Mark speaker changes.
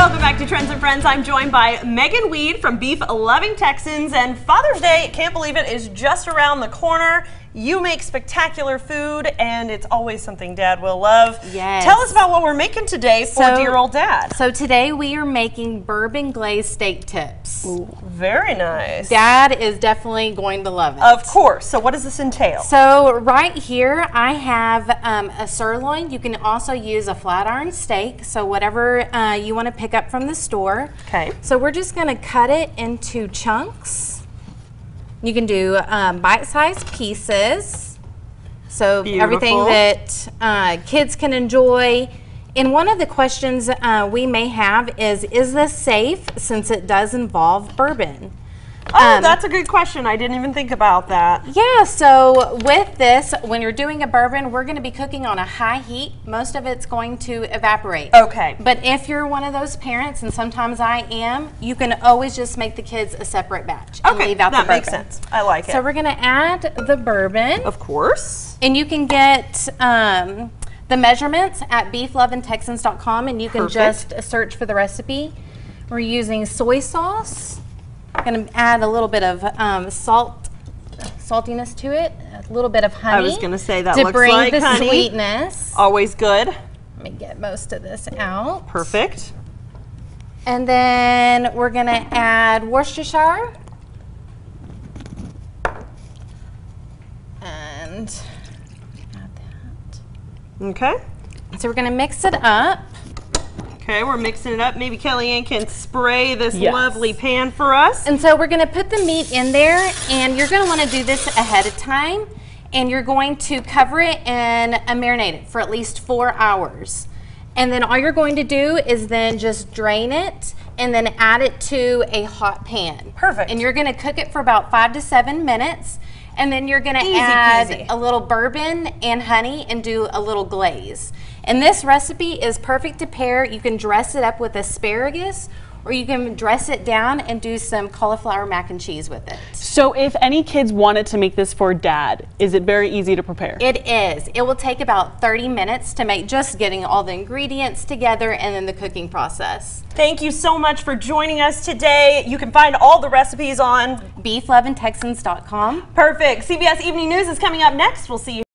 Speaker 1: Welcome back to Trends and Friends. I'm joined by Megan Weed from Beef Loving Texans, and Father's Day, can't believe it, is just around the corner. You make spectacular food, and it's always something Dad will love.
Speaker 2: Yes.
Speaker 1: Tell us about what we're making today for dear old Dad.
Speaker 2: So today we are making bourbon glazed steak tips.
Speaker 1: Ooh, very nice.
Speaker 2: Dad is definitely going to love it.
Speaker 1: Of course. So what does this entail?
Speaker 2: So right here I have a sirloin. You can also use a flat iron steak, so whatever you want to pick up from the store.
Speaker 1: Okay.
Speaker 2: So we're just going to cut it into chunks. You can do bite-sized pieces, so
Speaker 1: Beautiful.
Speaker 2: Everything that kids can enjoy. And one of the questions we may have is this safe, since it does involve bourbon?
Speaker 1: Oh, that's a good question. I didn't even think about that.
Speaker 2: Yeah, so with this, when you're doing a bourbon, we're going to be cooking on a high heat. Most of it's going to evaporate.
Speaker 1: Okay.
Speaker 2: But if you're one of those parents, and sometimes I am, you can always just make the kids a separate batch and leave out the bourbon.
Speaker 1: That makes sense. I like it.
Speaker 2: So we're going to add the bourbon.
Speaker 1: Of course.
Speaker 2: And you can get the measurements at beeflovingtexans.com, and you can just search for the recipe. We're using soy sauce. I'm going to add a little bit of saltiness to it, a little bit of honey.
Speaker 1: I was going to say that
Speaker 2: to
Speaker 1: looks
Speaker 2: bring
Speaker 1: like
Speaker 2: the
Speaker 1: honey.
Speaker 2: Sweetness.
Speaker 1: Always good.
Speaker 2: Let me get most of this out.
Speaker 1: Perfect.
Speaker 2: And then we're going to add Worcestershire. And add that.
Speaker 1: Okay.
Speaker 2: So we're going to mix it up.
Speaker 1: Okay, we're mixing it up. Maybe Kellyanne can spray this lovely pan for us.
Speaker 2: And so we're going to put the meat in there, and you're going to want to do this ahead of time, and you're going to cover it and marinate it for at least 4 hours. And then all you're going to do is then just drain it and then add it to a hot pan.
Speaker 1: Perfect.
Speaker 2: And you're going to cook it for about 5 to 7 minutes, and then you're going to add a little bourbon and honey and do a little glaze. And this recipe is perfect to pair. You can dress it up with asparagus, or you can dress it down and do some cauliflower mac and cheese with it.
Speaker 3: So if any kids wanted to make this for Dad, is it very easy to prepare?
Speaker 2: It is. It will take about 30 minutes to make, just getting all the ingredients together and then the cooking process.
Speaker 1: Thank you so much for joining us today. You can find all the recipes on
Speaker 2: beeflovingtexans.com.
Speaker 1: Perfect. CBS Evening News is coming up next. We'll see you.